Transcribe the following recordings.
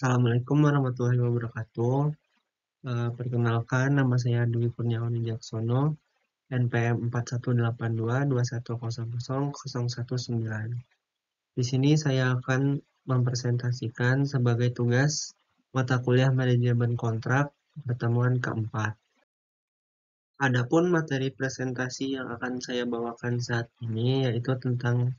Assalamualaikum warahmatullahi wabarakatuh. Perkenalkan, nama saya Dwi Kurniawan Wijaksono, NPM 418221000019. Di sini saya akan mempresentasikan sebagai tugas mata kuliah manajemen kontrak pertemuan keempat. Adapun materi presentasi yang akan saya bawakan saat ini yaitu tentang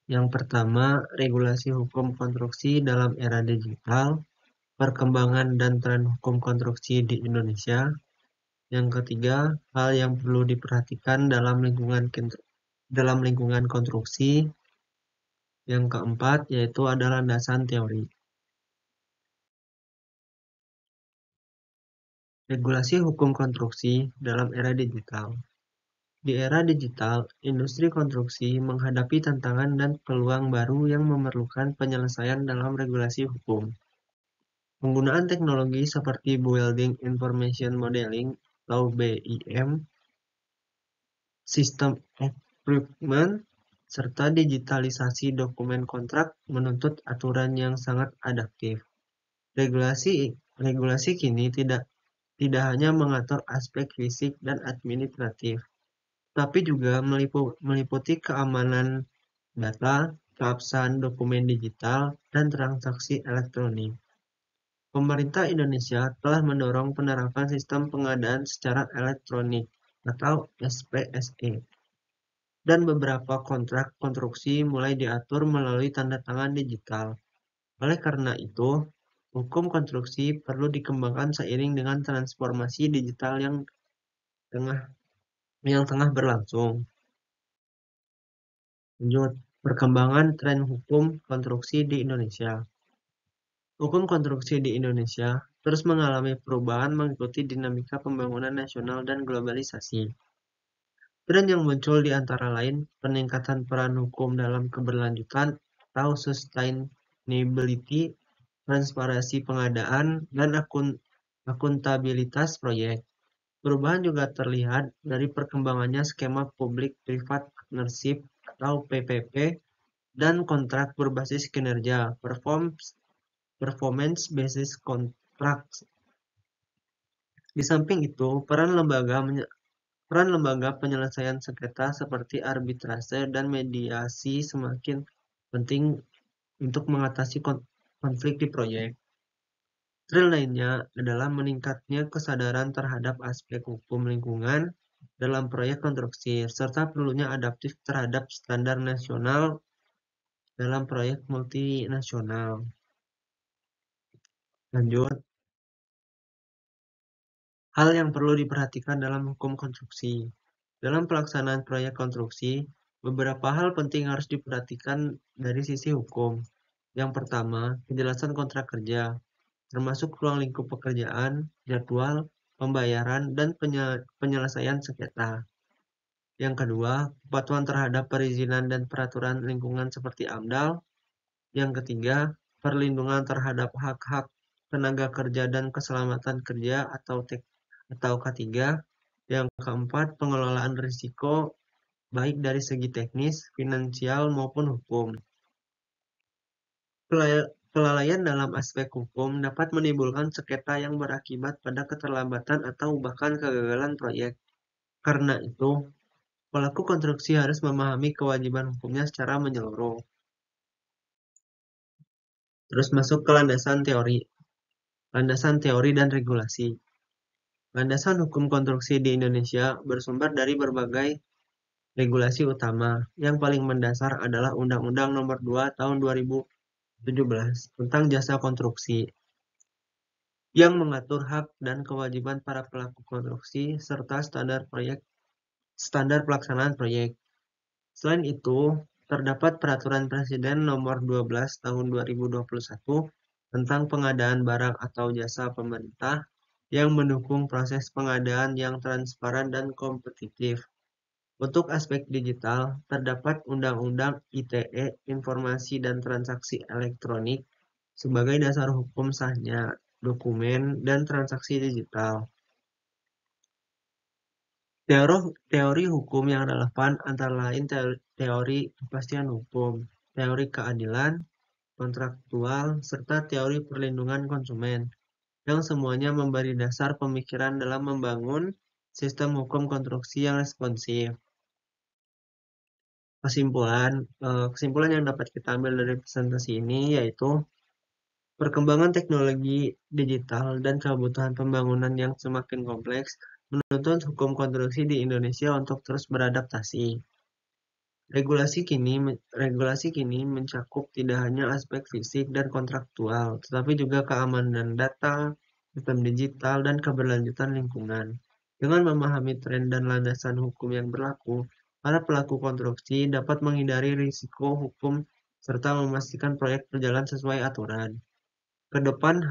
yang pertama, regulasi hukum konstruksi dalam era digital, perkembangan dan tren hukum konstruksi di Indonesia. Yang ketiga, hal yang perlu diperhatikan dalam lingkungan konstruksi. Yang keempat, yaitu ada landasan teori. Regulasi hukum konstruksi dalam era digital. Di era digital, industri konstruksi menghadapi tantangan dan peluang baru yang memerlukan penyelesaian dalam regulasi hukum. Penggunaan teknologi seperti Building Information Modeling atau BIM, sistem improvement, serta digitalisasi dokumen kontrak menuntut aturan yang sangat adaptif. Regulasi kini tidak hanya mengatur aspek fisik dan administratif, tapi juga meliputi keamanan data, keabsahan dokumen digital, dan transaksi elektronik. Pemerintah Indonesia telah mendorong penerapan sistem pengadaan secara elektronik atau SPSE. Dan beberapa kontrak konstruksi mulai diatur melalui tanda tangan digital. Oleh karena itu, hukum konstruksi perlu dikembangkan seiring dengan transformasi digital yang tengah berlangsung. Lanjut, perkembangan tren hukum konstruksi di Indonesia. Hukum konstruksi di Indonesia terus mengalami perubahan mengikuti dinamika pembangunan nasional dan globalisasi. Tren yang muncul di antara lain peningkatan peran hukum dalam keberlanjutan atau sustainability, transparansi pengadaan, dan akuntabilitas proyek. Perubahan juga terlihat dari perkembangannya skema public-private partnership atau PPP dan kontrak berbasis kinerja performance basis contracts. Di samping itu, peran lembaga penyelesaian sengketa seperti arbitrase dan mediasi semakin penting untuk mengatasi konflik di proyek. Tren lainnya adalah meningkatnya kesadaran terhadap aspek hukum lingkungan dalam proyek konstruksi, serta perlunya adaptif terhadap standar nasional dalam proyek multinasional. Lanjut, hal yang perlu diperhatikan dalam hukum konstruksi. Dalam pelaksanaan proyek konstruksi, beberapa hal penting harus diperhatikan dari sisi hukum. Yang pertama, kejelasan kontrak kerja, termasuk ruang lingkup pekerjaan, jadwal, pembayaran, dan penyelesaian sengketa. Yang kedua, kepatuhan terhadap perizinan dan peraturan lingkungan seperti AMDAL. Yang ketiga, perlindungan terhadap hak-hak tenaga kerja dan keselamatan kerja atau K3. Yang keempat, pengelolaan risiko baik dari segi teknis, finansial, maupun hukum. Kelalaian dalam aspek hukum dapat menimbulkan sengketa yang berakibat pada keterlambatan atau bahkan kegagalan proyek. Karena itu, pelaku konstruksi harus memahami kewajiban hukumnya secara menyeluruh. Terus masuk ke landasan teori dan regulasi. Landasan hukum konstruksi di Indonesia bersumber dari berbagai regulasi utama. Yang paling mendasar adalah Undang-Undang Nomor 2 Tahun 2017 tentang jasa konstruksi, yang mengatur hak dan kewajiban para pelaku konstruksi serta standar pelaksanaan proyek. Selain itu, terdapat Peraturan Presiden Nomor 12 Tahun 2021 tentang pengadaan barang atau jasa pemerintah yang mendukung proses pengadaan yang transparan dan kompetitif. Untuk aspek digital, terdapat Undang-Undang ITE (Informasi dan Transaksi Elektronik) sebagai dasar hukum sahnya dokumen dan transaksi digital. Teori hukum yang relevan antara lain teori kepastian hukum, teori keadilan, kontraktual, serta teori perlindungan konsumen, yang semuanya memberi dasar pemikiran dalam membangun sistem hukum konstruksi yang responsif. Kesimpulan yang dapat kita ambil dari presentasi ini yaitu perkembangan teknologi digital dan kebutuhan pembangunan yang semakin kompleks menuntut hukum konstruksi di Indonesia untuk terus beradaptasi. Regulasi kini mencakup tidak hanya aspek fisik dan kontraktual, tetapi juga keamanan data, sistem digital, dan keberlanjutan lingkungan. Dengan memahami tren dan landasan hukum yang berlaku, para pelaku konstruksi dapat menghindari risiko hukum serta memastikan proyek berjalan sesuai aturan. Ke depan,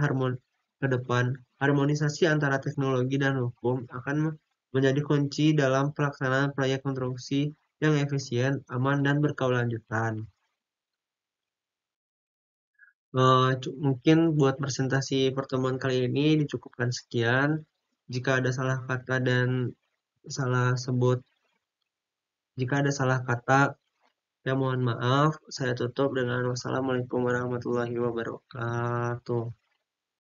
harmonisasi antara teknologi dan hukum akan menjadi kunci dalam pelaksanaan proyek konstruksi yang efisien, aman, dan berkelanjutan. Mungkin buat presentasi pertemuan kali ini dicukupkan sekian. Jika ada salah kata dan salah sebut, jika ada salah kata, ya mohon maaf. Saya tutup dengan wassalamualaikum warahmatullahi wabarakatuh.